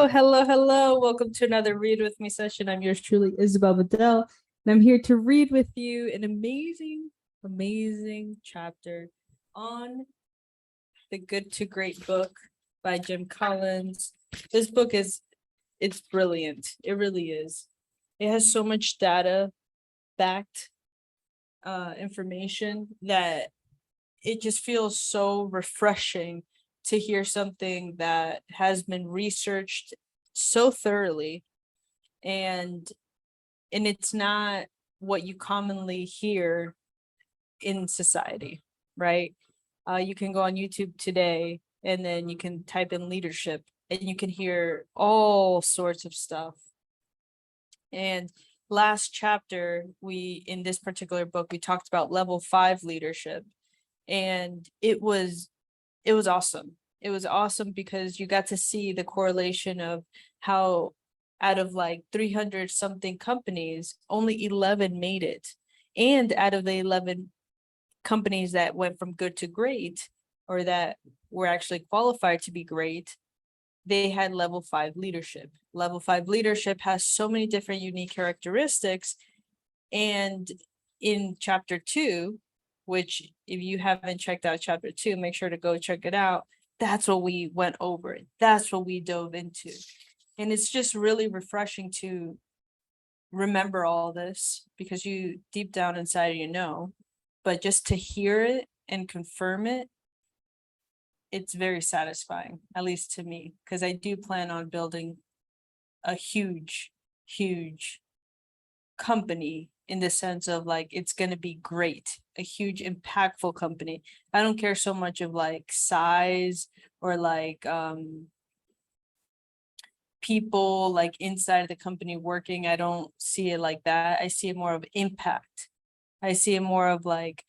Hello. Welcome to another Read With Me session. I'm yours truly, Isabel Bedell, and I'm here to read with you an amazing chapter on the Good to Great book by Jim Collins. This book it's brilliant. It really is. It has so much data backed information that it just feels so refreshing to hear something that has been researched so thoroughly, and it's not what you commonly hear in society, right? You can go on YouTube today and then you can type in leadership and you can hear all sorts of stuff. And last chapter, in this particular book, we talked about level 5 leadership, and it was awesome. It was awesome because you got to see the correlation of how out of like 300 something companies, only 11 made it. And out of the 11 companies that went from good to great, or that were actually qualified to be great, they had level 5 leadership. Level 5 leadership has so many different unique characteristics. And in chapter 2, which if you haven't checked out chapter 2, make sure to go check it out. That's what we went over. That's what we dove into. And it's just really refreshing to remember all this, because you deep down inside but just to hear it and confirm it, it's very satisfying, at least to me, because I do plan on building a huge company, in the sense of like it's going to be great, a huge impactful company. I don't care so much of like size or like people like inside of the company working. I don't see it like that. I see it more of impact. I see it more of like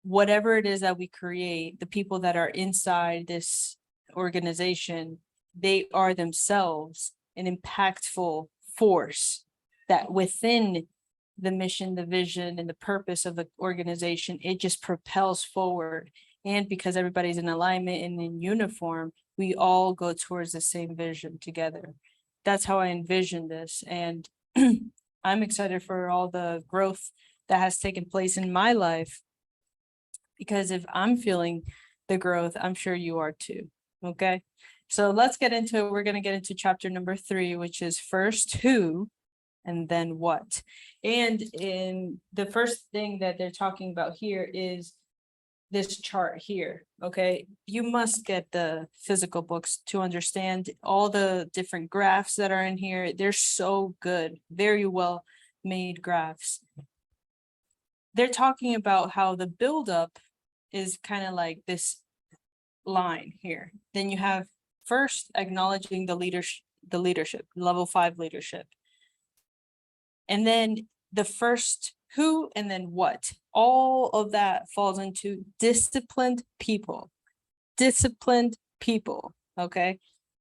whatever it is that we create, the people that are inside this organization, they are themselves an impactful force that within the mission, the vision, and the purpose of the organization, it just propels forward. And because everybody's in alignment and in uniform, we all go towards the same vision together. That's how I envision this. And I'm excited for all the growth that has taken place in my life, because if I'm feeling the growth, I'm sure you are too. Okay. So let's get into it. We're going to get into chapter number 3, which is first who and then what. And in the first thing that they're talking about here is this chart here. Okay, you must get the physical books to understand all the different graphs that are in here. They're so good, very well made graphs. They're talking about how the buildup is kind of like this line here. Then you have first acknowledging the leadership, level 5 leadership. And then the first who and then what. All of that falls into disciplined people. Disciplined people, okay?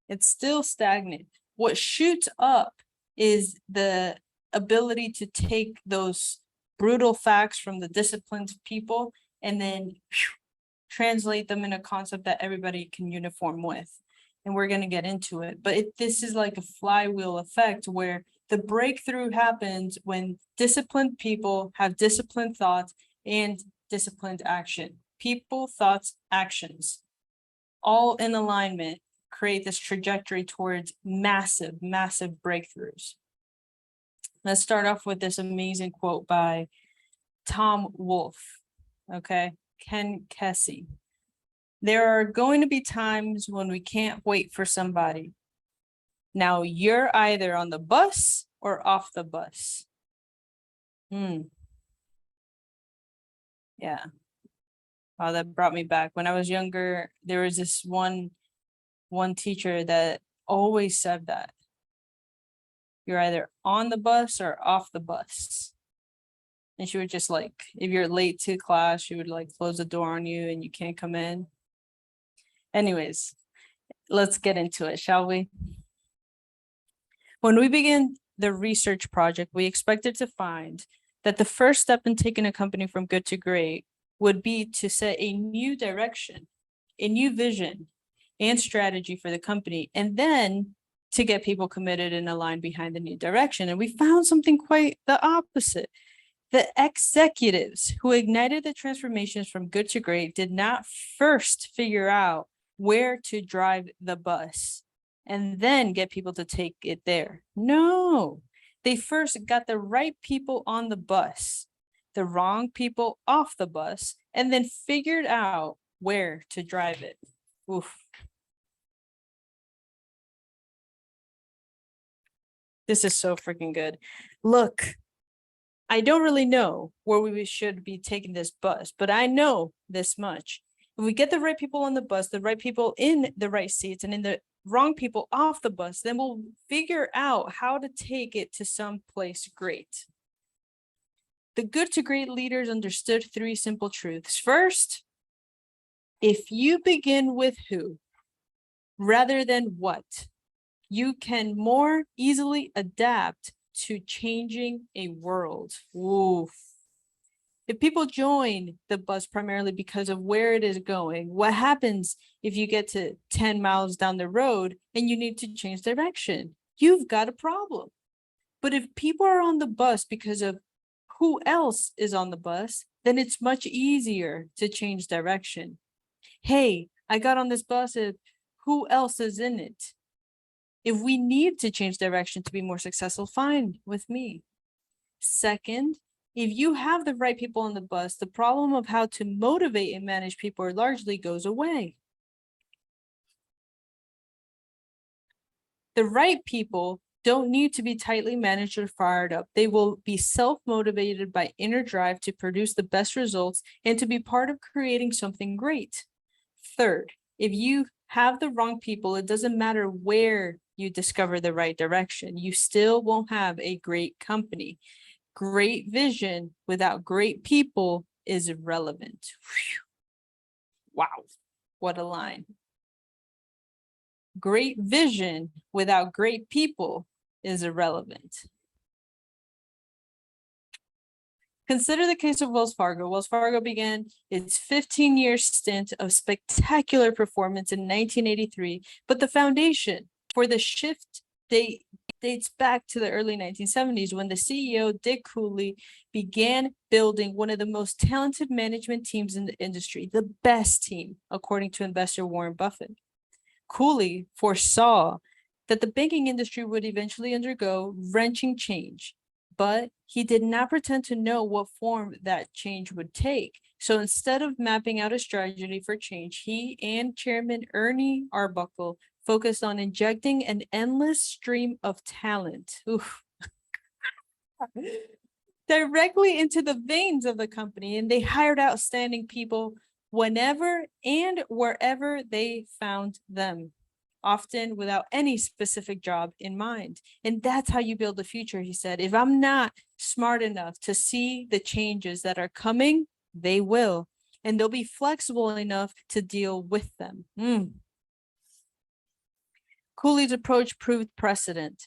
It's still stagnant. What shoots up is the ability to take those brutal facts from the disciplined people and then translate them in a concept that everybody can uniform with. And we're going to get into it. But this is like a flywheel effect where the breakthrough happens when disciplined people have disciplined thoughts and disciplined action. People, thoughts, actions, all in alignment, create this trajectory towards massive breakthroughs. Let's start off with this amazing quote by Tom Wolfe. Okay, Ken Kesey. There are going to be times when we can't wait for somebody. Now you're either on the bus or off the bus. Yeah. Wow, that brought me back. When I was younger, there was this one teacher that always said that. You're either on the bus or off the bus. And she would just like, if you're late to class, she would like close the door on you and you can't come in. Anyways, let's get into it, shall we? When we began the research project, we expected to find that the first step in taking a company from good to great would be to set a new direction, a new vision and strategy for the company. And then to get people committed and aligned behind the new direction. And we found something quite the opposite. The executives who ignited the transformations from good to great did not first figure out where to drive the bus and then get people to take it there. No, they first got the right people on the bus, the wrong people off the bus, and then figured out where to drive it. Oof. This is so freaking good. Look, I don't really know where we should be taking this bus, but I know this much. If we get the right people on the bus, the right people in the right seats, and in the wrong people off the bus, then we'll figure out how to take it to some place great. The good to great leaders understood 3 simple truths. First, if you begin with who rather than what, you can more easily adapt to changing a world. Oof. If people join the bus primarily because of where it is going, what happens if you get to 10 miles down the road and you need to change direction? You've got a problem. But if people are on the bus because of who else is on the bus, then it's much easier to change direction. Hey, I got on this bus, and who else is in it? If we need to change direction to be more successful, fine with me. Second, if you have the right people on the bus, the problem of how to motivate and manage people largely goes away. The right people don't need to be tightly managed or fired up. They will be self-motivated by inner drive to produce the best results and to be part of creating something great. Third, if you have the wrong people, it doesn't matter where you discover the right direction. You still won't have a great company. Great vision without great people is irrelevant. Whew. Wow, what a line. Great vision without great people is irrelevant. Consider the case of Wells Fargo. Wells Fargo began its 15-year stint of spectacular performance in 1983, but the foundation for the shift dates back to the early 1970s when the CEO, Dick Cooley, began building one of the most talented management teams in the industry, the best team, according to investor Warren Buffett. Cooley foresaw that the banking industry would eventually undergo wrenching change, but he did not pretend to know what form that change would take. So instead of mapping out a strategy for change, he and Chairman Ernie Arbuckle focused on injecting an endless stream of talent directly into the veins of the company, and they hired outstanding people whenever and wherever they found them, often without any specific job in mind. And that's how you build the future, he said. If I'm not smart enough to see the changes that are coming, they will, and they'll be flexible enough to deal with them. Cooley's approach proved prescient.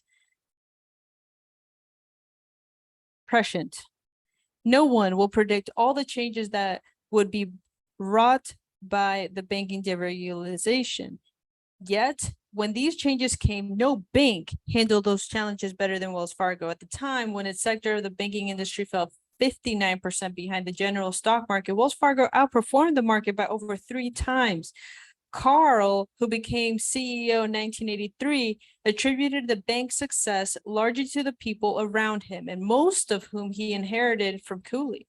No one will predict all the changes that would be wrought by the banking deregulation. Yet, when these changes came, no bank handled those challenges better than Wells Fargo. At the time, when its sector of the banking industry fell 59% behind the general stock market, Wells Fargo outperformed the market by over 3 times. Carl, who became CEO in 1983, attributed the bank's success largely to the people around him, and most of whom he inherited from Cooley.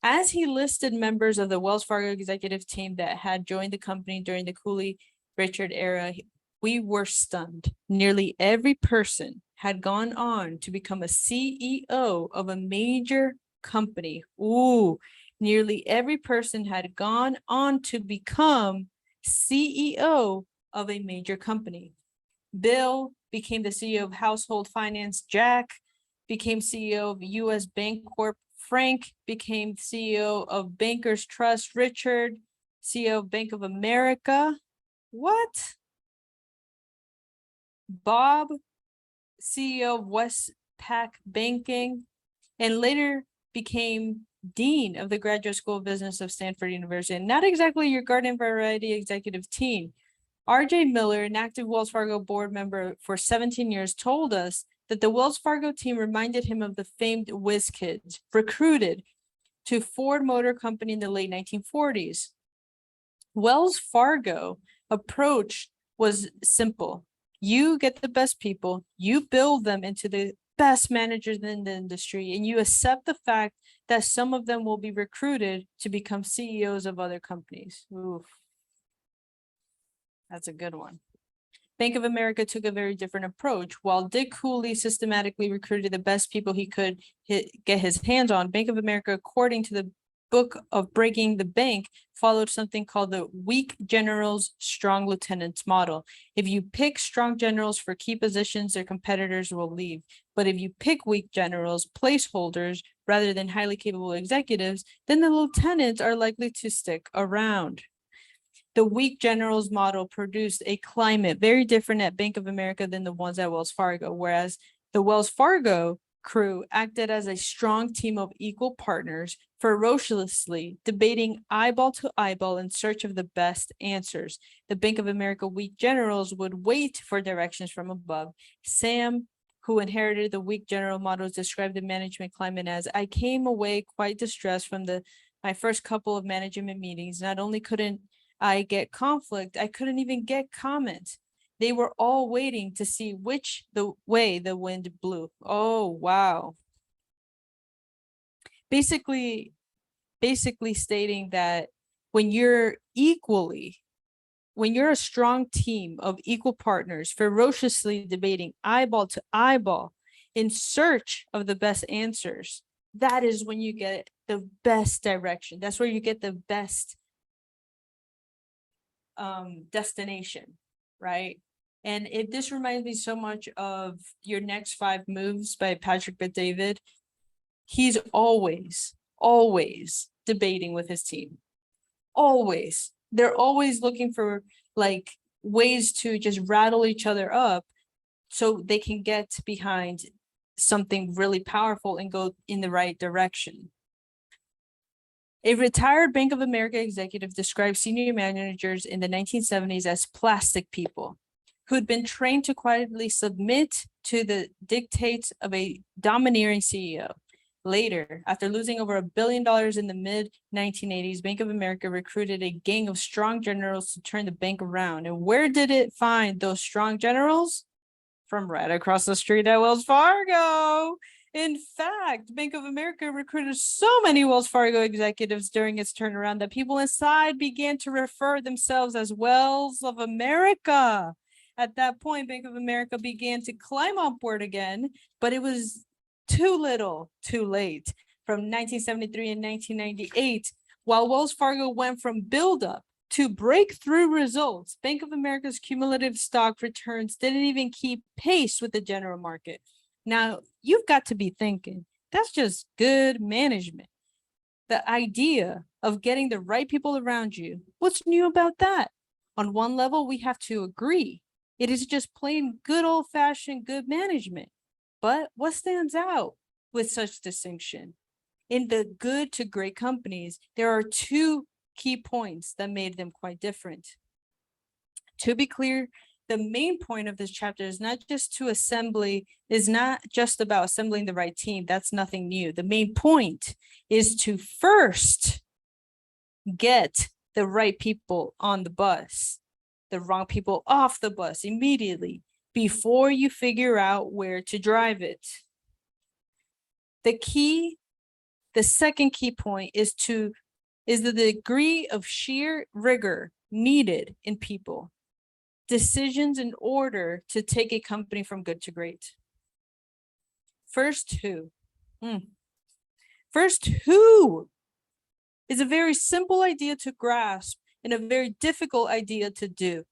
As he listed members of the Wells Fargo executive team that had joined the company during the Cooley-Richard era, we were stunned. Nearly every person had gone on to become a CEO of a major company. Nearly every person had gone on to become CEO of a major company. Bill became the CEO of Household Finance. Jack became CEO of U.S. Bank Corp. Frank became CEO of Bankers Trust. Richard, CEO of Bank of America. What? Bob, CEO of Westpac Banking, and later became Dean of the Graduate School of Business of Stanford University. Not exactly your garden variety executive team, R.J. Miller, an active Wells Fargo board member for 17 years, told us that the Wells Fargo team reminded him of the famed whiz kids recruited to Ford Motor Company in the late 1940s. Wells Fargo approach was simple. You get the best people, you build them into the best managers in the industry, and you accept the fact that some of them will be recruited to become CEOs of other companies. Oof. That's a good one. Bank of America took a very different approach. While Dick Cooley systematically recruited the best people he could get his hands on, Bank of America, according to the book of Breaking the Bank, followed something called the weak generals, strong lieutenants model. If you pick strong generals for key positions, their competitors will leave. But if you pick weak generals, placeholders, rather than highly capable executives, then the lieutenants are likely to stick around. The weak generals model produced a climate very different at Bank of America than the ones at Wells Fargo, whereas the Wells Fargo crew acted as a strong team of equal partners, ferociously debating eyeball to eyeball in search of the best answers. The Bank of America weak generals would wait for directions from above. Sam, who inherited the weak general models, described the management climate as, I came away quite distressed from my first couple of management meetings. Not only couldn't I get conflict, I couldn't even get comment. They were all waiting to see which way the wind blew. Oh, wow. Basically stating that when you're a strong team of equal partners, ferociously debating eyeball to eyeball in search of the best answers, that is when you get the best direction. That's where you get the best destination, right? And this reminds me so much of Your Next 5 Moves by Patrick Bet-David. He's always debating with his team. Always. They're always looking for like ways to just rattle each other up so they can get behind something really powerful and go in the right direction. A retired Bank of America executive described senior managers in the 1970s as plastic people who'd been trained to quietly submit to the dictates of a domineering CEO. Later, after losing over $1 billion in the mid-1980s, Bank of America recruited a gang of strong generals to turn the bank around. And where did it find those strong generals? From right across the street at Wells Fargo. In fact, Bank of America recruited so many Wells Fargo executives during its turnaround that people inside began to refer themselves as Wells of America. At that point, Bank of America began to climb upward again, but it was too little, too late. From 1973 and 1998, while Wells Fargo went from buildup to breakthrough results, Bank of America's cumulative stock returns didn't even keep pace with the general market. Now, you've got to be thinking, that's just good management. The idea of getting the right people around you, what's new about that? On one level, we have to agree. It is just plain good old-fashioned good management. But what stands out with such distinction? In the good to great companies, there are two key points that made them quite different. To be clear, the main point of this chapter is not just about assembling the right team. That's nothing new. The main point is to first get the right people on the bus, the wrong people off the bus immediately before you figure out where to drive it. The second key point is the degree of sheer rigor needed in people decisions in order to take a company from good to great. First who is a very simple idea to grasp and a very difficult idea to do.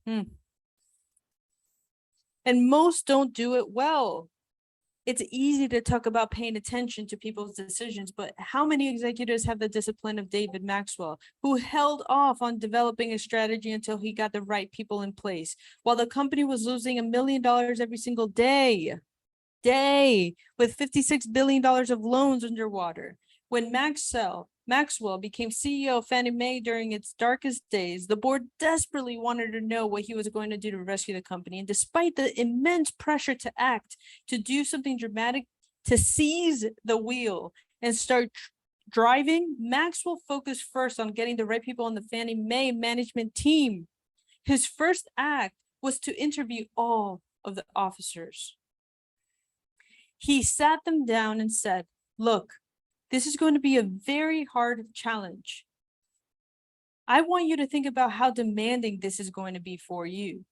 And most don't do it well. It's easy to talk about paying attention to people's decisions, but how many executives have the discipline of David Maxwell, who held off on developing a strategy until he got the right people in place, while the company was losing $1 million every single day, with $56 billion of loans underwater? When Maxwell Maxwell became CEO of Fannie Mae during its darkest days, the board desperately wanted to know what he was going to do to rescue the company. And despite the immense pressure to act, to do something dramatic, to seize the wheel and start driving, Maxwell focused first on getting the right people on the Fannie Mae management team. His first act was to interview all of the officers. He sat them down and said, look, this is going to be a very hard challenge. I want you to think about how demanding this is going to be for you.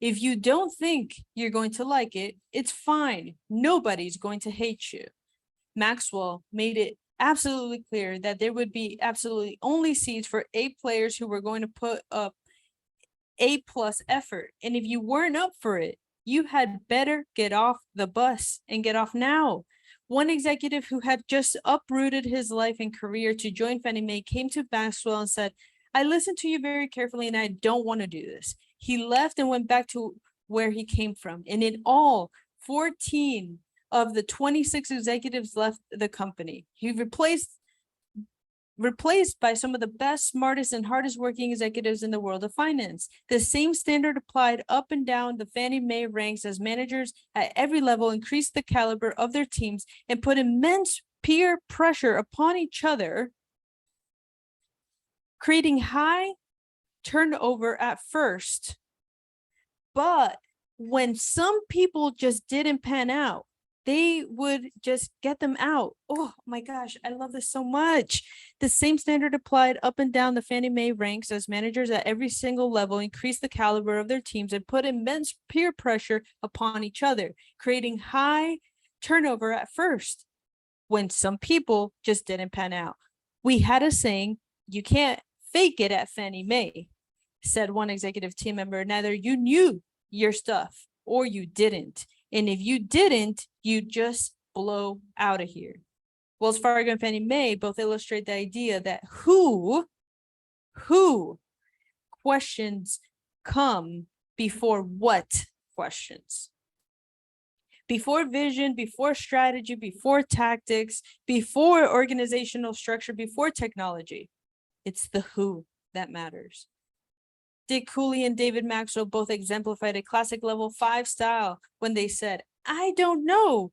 If you don't think you're going to like it, it's fine. Nobody's going to hate you. Maxwell made it absolutely clear that there would be absolutely only seats for A players who were going to put up A+ effort. And if you weren't up for it, you had better get off the bus and get off now. One executive who had just uprooted his life and career to join Fannie Mae came to Maxwell and said, I listened to you very carefully and I don't want to do this. He left and went back to where he came from. And in all, 14 of the 26 executives left the company. He replaced by some of the best, smartest, and hardest working executives in the world of finance. The same standard applied up and down the Fannie Mae ranks as managers at every level increased the caliber of their teams and put immense peer pressure upon each other, creating high turnover at first. But when some people just didn't pan out, they would just get them out. Oh my gosh, I love this so much. The same standard applied up and down the Fannie Mae ranks as managers at every single level increased the caliber of their teams and put immense peer pressure upon each other, creating high turnover at first when some people just didn't pan out. We had a saying, you can't fake it at Fannie Mae, said one executive team member. Neither you knew your stuff or you didn't. And if you didn't, you just blow out of here. Wells Fargo and Fannie Mae both illustrate the idea that who questions come before what questions. Before vision, before strategy, before tactics, before organizational structure, before technology. It's the who that matters. Dick Cooley and David Maxwell both exemplified a classic level 5 style when they said, I don't know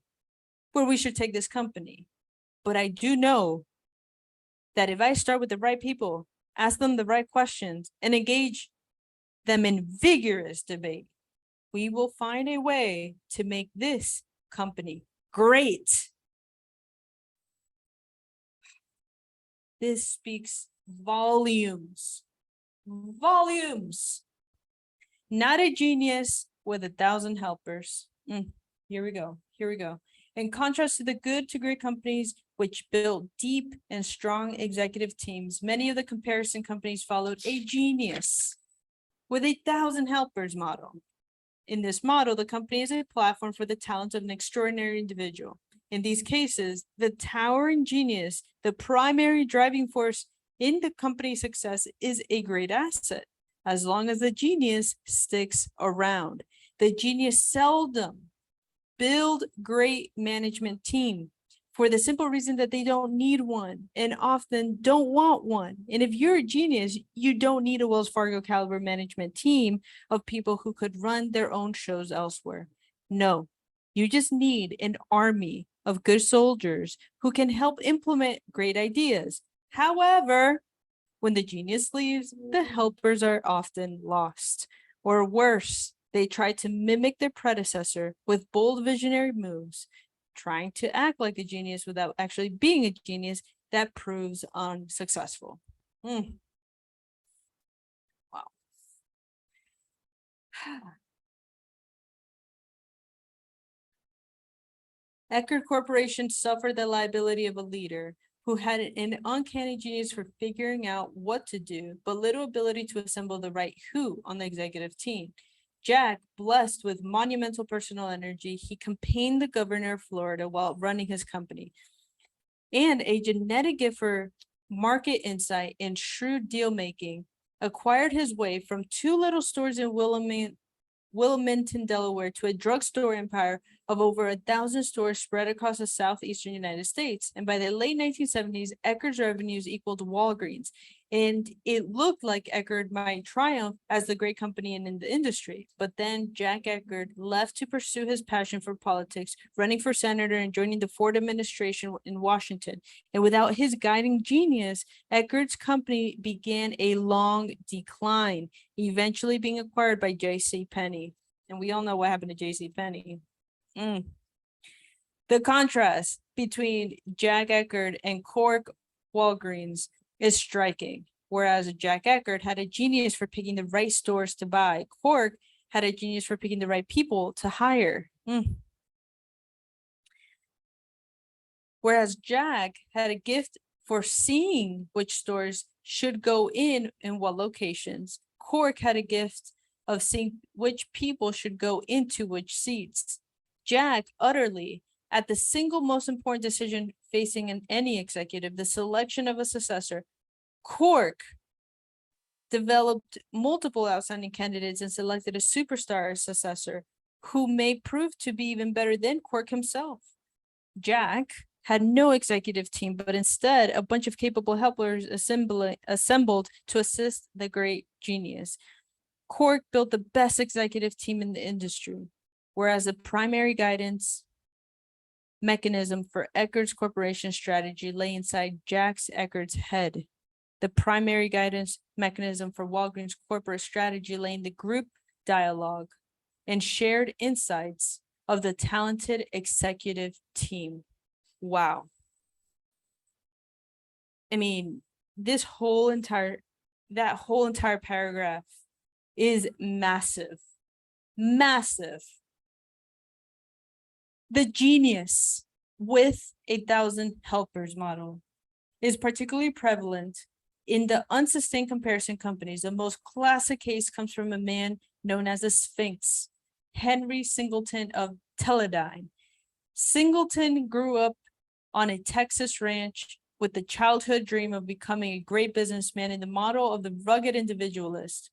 where we should take this company, but I do know that if I start with the right people, ask them the right questions, and engage them in vigorous debate, we will find a way to make this company great. This speaks volumes. Not a genius with 1,000 helpers. Here we go. In contrast to the good to great companies which built deep and strong executive teams, many of the comparison companies followed a genius with 1,000 helpers model. In this model, the company is a platform for the talent of an extraordinary individual. In these cases, the towering genius, the primary driving force in the company's success, is a great asset, as long as the genius sticks around. The genius seldom build great management team for the simple reason that they don't need one and often don't want one. And if you're a genius, you don't need a Wells Fargo caliber management team of people who could run their own shows elsewhere. No, you just need an army of good soldiers who can help implement great ideas. However, when the genius leaves, the helpers are often lost. Or worse, they try to mimic their predecessor with bold visionary moves, trying to act like a genius without actually being a genius. That proves unsuccessful. Wow. Eckerd Corporation suffered the liability of a leader who had an uncanny genius for figuring out what to do, but little ability to assemble the right who on the executive team. Jack, blessed with monumental personal energy, he campaigned the governor of Florida while running his company. And a genetic gift for market insight and shrewd deal making acquired his way from 2 little stores in Wilmington, Delaware, to a drugstore empire of over 1,000 stores spread across the southeastern United States. And by the late 1970s, Eckerd's revenues equaled Walgreens. And it looked like Eckerd might triumph as the great company in the industry. But then Jack Eckerd left to pursue his passion for politics, running for senator and joining the Ford administration in Washington. And without his guiding genius, Eckerd's company began a long decline, eventually being acquired by J.C. Penney. And we all know what happened to J.C. Penney. The contrast between Jack Eckerd and Cork Walgreens is striking. Whereas Jack Eckerd had a genius for picking the right stores to buy, Cork had a genius for picking the right people to hire. Whereas Jack had a gift for seeing which stores should go in and what locations, Cork had a gift of seeing which people should go into which seats. Jack utterly at the single most important decision facing any executive, the selection of a successor. Cork developed multiple outstanding candidates and selected a superstar successor who may prove to be even better than Cork himself. Jack had no executive team, but instead a bunch of capable helpers assembled to assist the great genius. Cork built the best executive team in the industry, whereas the primary guidance mechanism for Eckerd's corporation strategy lay inside Jack Eckerd's head. The primary guidance mechanism for Walgreens' corporate strategy lay in the group dialogue and shared insights of the talented executive team. Wow. I mean, that whole entire paragraph is massive. Massive. The genius with 1,000 helpers model is particularly prevalent in the unsustained comparison companies. The most classic case comes from a man known as the Sphinx, Henry Singleton of Teledyne. Singleton grew up on a Texas ranch with the childhood dream of becoming a great businessman in the model of the rugged individualist.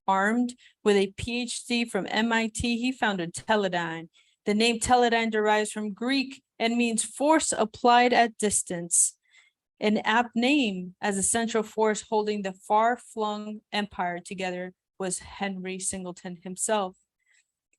Armed with a PhD from MIT, he founded Teledyne. The name Teledyne derives from Greek and means force applied at distance, an apt name as the central force holding the far-flung empire together was Henry Singleton himself.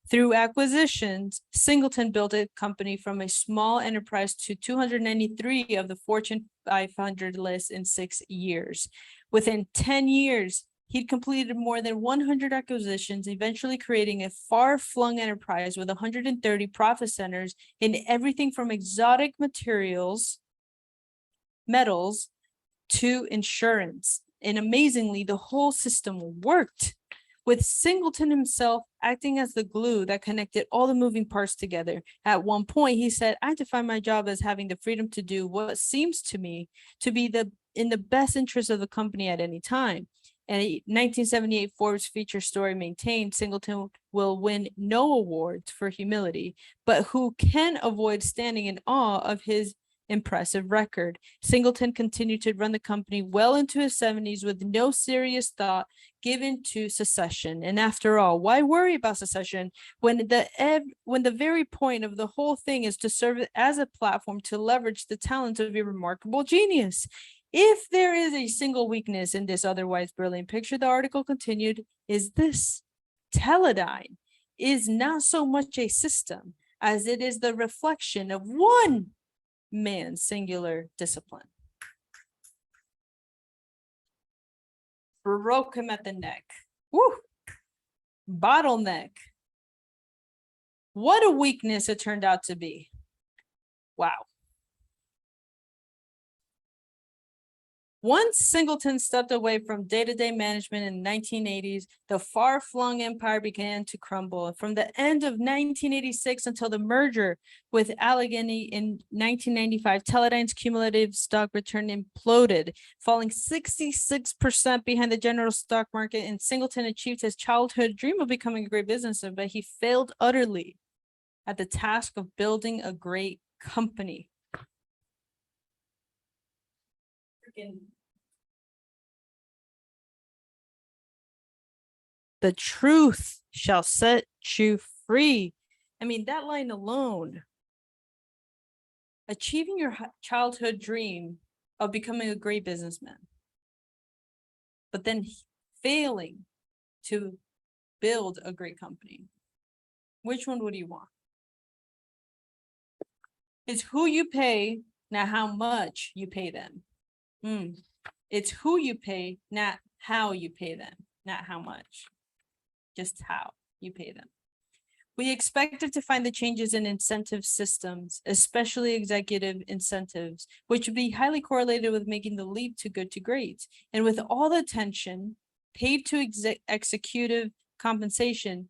Through acquisitions, Singleton built a company from a small enterprise to 293 of the Fortune 500 list in 6 years. Within 10 years, he'd completed more than 100 acquisitions, eventually creating a far-flung enterprise with 130 profit centers in everything from exotic metals to insurance. And amazingly, the whole system worked, with Singleton himself acting as the glue that connected all the moving parts together. At one point, he said, "I define my job as having the freedom to do what seems to me to be in the best interest of the company at any time." And a 1978 Forbes feature story maintained Singleton will win no awards for humility, but who can avoid standing in awe of his impressive record. Singleton continued to run the company well into his 70s with no serious thought given to secession. And after all, why worry about secession when the very point of the whole thing is to serve as a platform to leverage the talents of your remarkable genius? If there is a single weakness in this otherwise brilliant picture, the article continued, is this: Teledyne is not so much a system as it is the reflection of one man's singular discipline. Broke him at the neck. Woo! Bottleneck. What a weakness it turned out to be. Wow. Once Singleton stepped away from day-to-day management in the 1980s, the far-flung empire began to crumble. From the end of 1986 until the merger with Allegheny in 1995, Teledyne's cumulative stock return imploded, falling 66% behind the general stock market, and Singleton achieved his childhood dream of becoming a great businessman, but he failed utterly at the task of building a great company. The truth shall set you free. I mean, that line alone, achieving your childhood dream of becoming a great businessman, but then failing to build a great company. Which one would you want? It's who you pay, not how much you pay them. It's who you pay, not how you pay them, not how much, just how you pay them. We expected to find the changes in incentive systems, especially executive incentives, which would be highly correlated with making the leap to good to great. And with all the attention paid to executive compensation,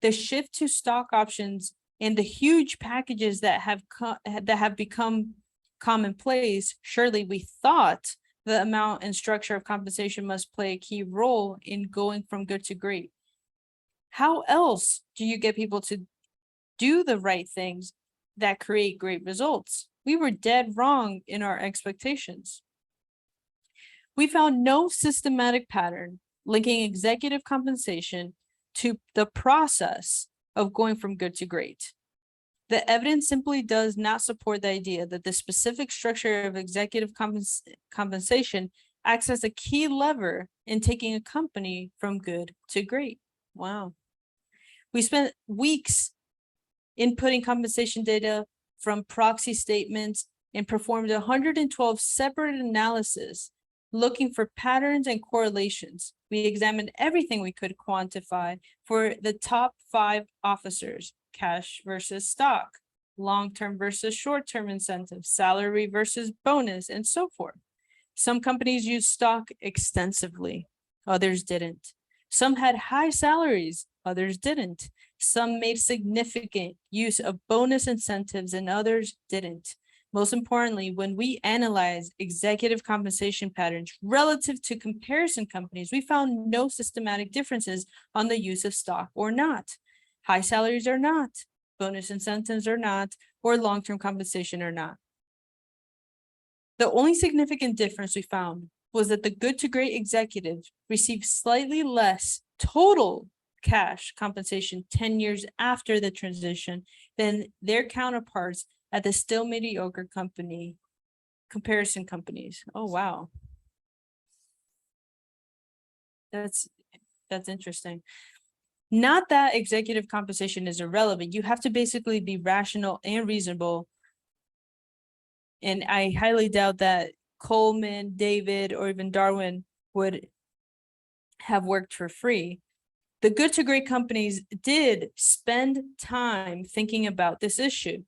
the shift to stock options and the huge packages that have become commonplace, surely we thought the amount and structure of compensation must play a key role in going from good to great. How else do you get people to do the right things that create great results? We were dead wrong in our expectations. We found no systematic pattern linking executive compensation to the process of going from good to great. The evidence simply does not support the idea that the specific structure of executive compensation acts as a key lever in taking a company from good to great. Wow. We spent weeks inputting compensation data from proxy statements and performed 112 separate analyses looking for patterns and correlations. We examined everything we could quantify for the top 5 officers: cash versus stock, long-term versus short-term incentives, salary versus bonus, and so forth. Some companies used stock extensively, others didn't. Some had high salaries, others didn't. Some made significant use of bonus incentives and others didn't. Most importantly, when we analyzed executive compensation patterns relative to comparison companies, we found no systematic differences on the use of stock or not. High salaries or not, bonus incentives or not, or long-term compensation or not. The only significant difference we found was that the good to great executives received slightly less total cash compensation 10 years after the transition than their counterparts at the still mediocre comparison companies. Oh, wow. That's interesting. Not that executive compensation is irrelevant. You have to basically be rational and reasonable. And I highly doubt that Coleman, David, or even Darwin would have worked for free. The good to great companies did spend time thinking about this issue.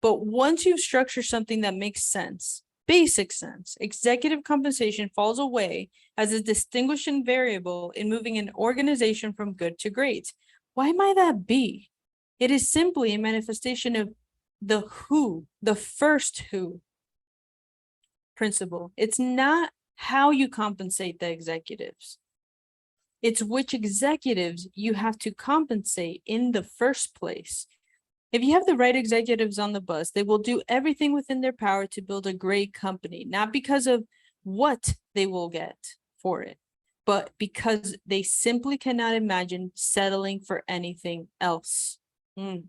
But once you structure something that makes sense, basic sense, executive compensation falls away as a distinguishing variable in moving an organization from good to great. Why might that be? It is simply a manifestation of the who, the first who principle. It's not how you compensate the executives. It's which executives you have to compensate in the first place. If you have the right executives on the bus, they will do everything within their power to build a great company, not because of what they will get for it, but because they simply cannot imagine settling for anything else. And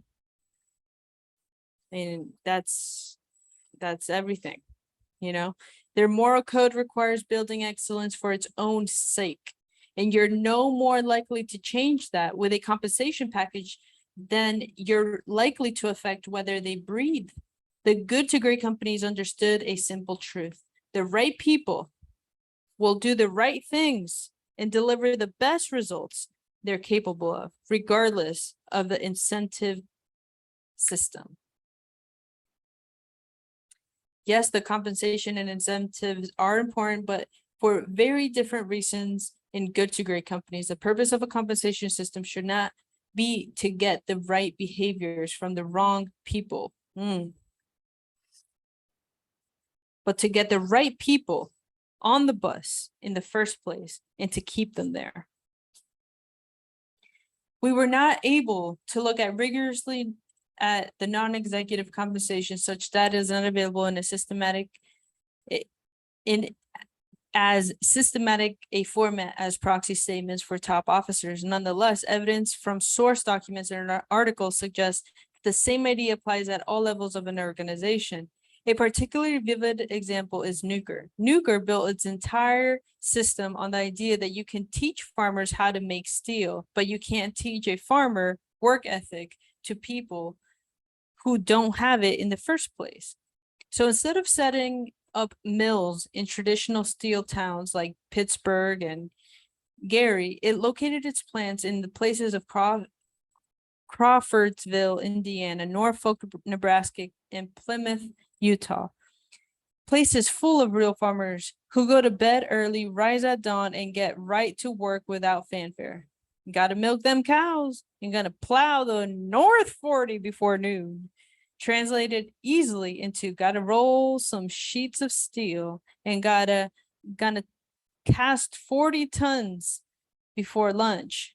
that's everything, you know. Their moral code requires building excellence for its own sake, and you're no more likely to change that with a compensation package then you're likely to affect whether they breathe. The good to great companies understood a simple truth. The right people will do the right things and deliver the best results they're capable of, regardless of the incentive system. Yes, the compensation and incentives are important, but for very different reasons in good to great companies. The purpose of a compensation system should not be to get the right behaviors from the wrong people, but to get the right people on the bus in the first place and to keep them there. We were not able to look at rigorously at the non-executive compensation such that is not available in a systematic as systematic a format as proxy statements for top officers. Nonetheless, evidence from source documents and articles suggests the same idea applies at all levels of an organization. A particularly vivid example is Nuker. Nuker built its entire system on the idea that you can teach farmers how to make steel, but you can't teach a farmer work ethic to people who don't have it in the first place. So instead of setting up mills in traditional steel towns like Pittsburgh and Gary, it located its plants in the places of Crawfordsville, Indiana, Norfolk, Nebraska, and Plymouth, Utah. Places full of real farmers who go to bed early, rise at dawn, and get right to work without fanfare. You gotta milk them cows. You're gonna plow the North 40 before noon. Translated easily into gotta roll some sheets of steel and gonna cast 40 tons before lunch.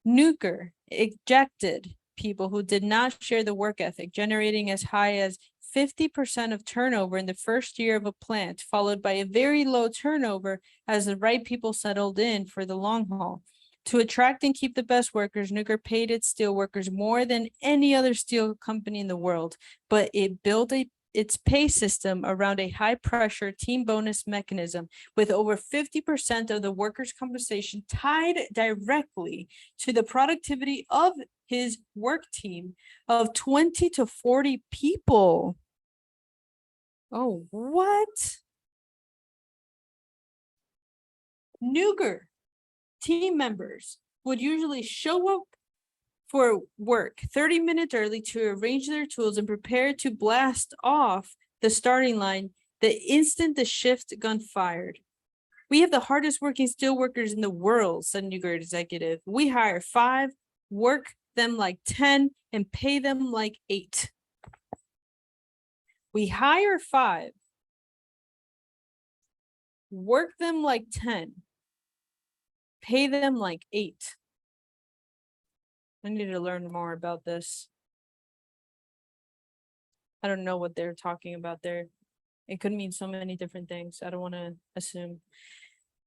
Nuker ejected people who did not share the work ethic, generating as high as 50% of turnover in the first year of a plant, followed by a very low turnover as the right people settled in for the long haul. To attract and keep the best workers, Nuker paid its steel workers more than any other steel company in the world, but it built its pay system around a high-pressure team bonus mechanism with over 50% of the workers' compensation tied directly to the productivity of his work team of 20 to 40 people. Oh, what? Nuker team members would usually show up for work 30 minutes early to arrange their tools and prepare to blast off the starting line the instant the shift gun fired. We have the hardest working steel workers in the world, said Nuker executive. We hire 5, work them like 10, and pay them like 8. We hire 5, work them like 10, pay them like 8. I need to learn more about this. I don't know what they're talking about there. It could mean so many different things. I don't want to assume.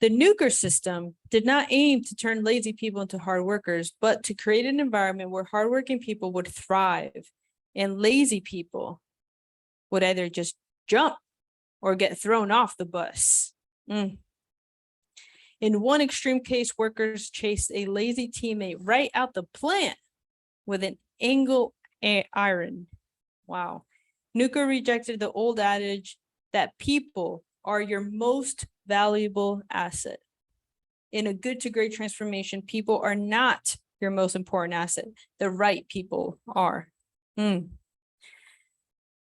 The Nuker system did not aim to turn lazy people into hard workers, but to create an environment where hardworking people would thrive and lazy people would either just jump or get thrown off the bus. In one extreme case, workers chased a lazy teammate right out the plant with an angle iron. Wow. Nuker rejected the old adage that people are your most valuable asset. In a good to great transformation, people are not your most important asset. The right people are.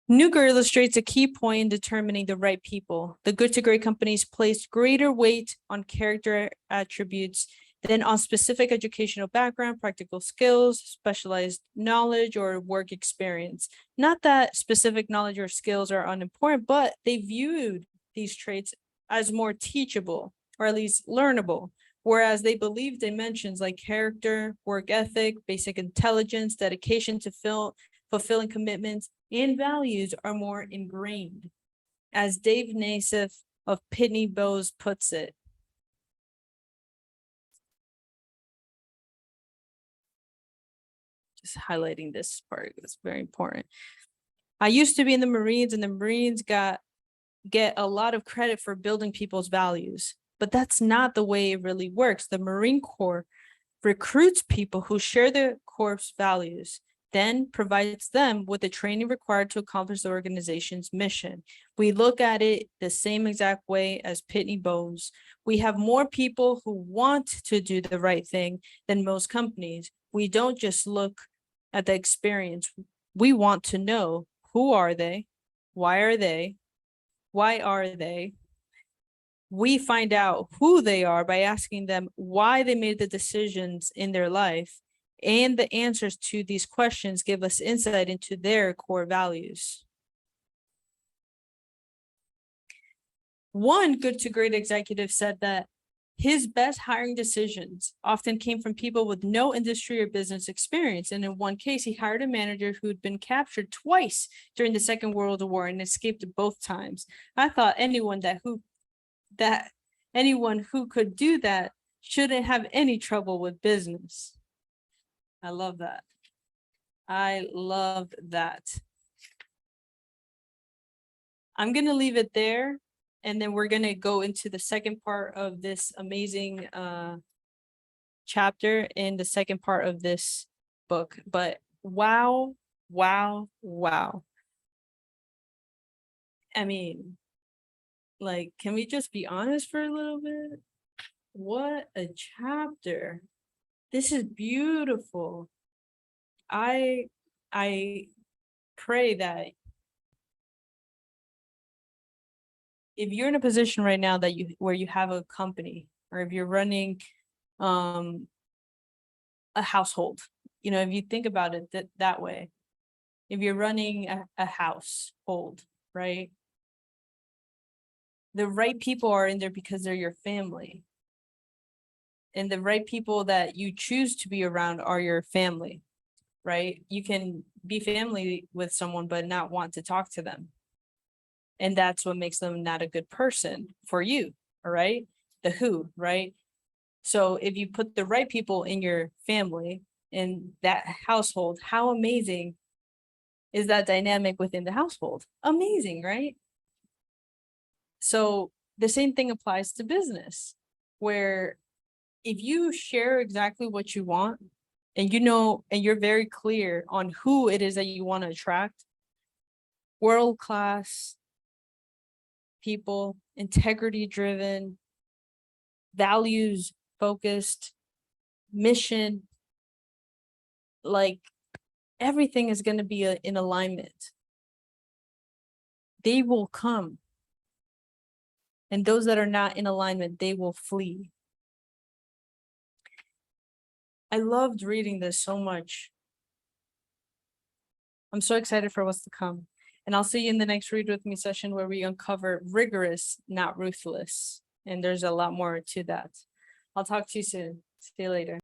Nuker illustrates a key point in determining the right people. The good to great companies placed greater weight on character attributes than on specific educational background, practical skills, specialized knowledge, or work experience. Not that specific knowledge or skills are unimportant, but they viewed these traits as more teachable, or at least learnable, whereas they believed dimensions like character, work ethic, basic intelligence, dedication to fulfilling commitments, and values are more ingrained. As Dave Nassif of Pitney Bowes puts it, just highlighting this part, it's very important. I used to be in the Marines, and the Marines get a lot of credit for building people's values, but that's not the way it really works. The Marine Corps recruits people who share the Corps' values, then provides them with the training required to accomplish the organization's mission. We look at it the same exact way as Pitney Bowes. We have more people who want to do the right thing than most companies. We don't just look at the experience. We want to know, who are they? Why are they? Why are they? We find out who they are by asking them why they made the decisions in their life. And the answers to these questions give us insight into their core values. One good to great executive said that his best hiring decisions often came from people with no industry or business experience. And in one case, he hired a manager who'd been captured twice during the Second World War and escaped both times. I thought anyone that Anyone who could do that shouldn't have any trouble with business. I love that. I love that. I'm going to leave it there, and then we're going to go into the second part of this amazing chapter in the second part of this book. But wow, wow, wow. I mean, like, can we just be honest for a little bit? What a chapter. This is beautiful. I pray that if you're in a position right now that where you have a company, or if you're running a household, you know, if you think about it that way, if you're running a household, right? The right people are in there because they're your family. And the right people that you choose to be around are your family, right? You can be family with someone, but not want to talk to them. And that's what makes them not a good person for you, all right? The who, right? So if you put the right people in your family, in that household, how amazing is that dynamic within the household? Amazing, right? So the same thing applies to business, where if you share exactly what you want, and you know, and you're very clear on who it is that you want to attract, world-class people, integrity driven, values focused, mission, like everything is going to be in alignment. They will come. And those that are not in alignment, they will flee. I loved reading this so much. I'm so excited for what's to come. And I'll see you in the next Read With Me session, where we uncover rigorous, not ruthless. And there's a lot more to that. I'll talk to you soon. See you later.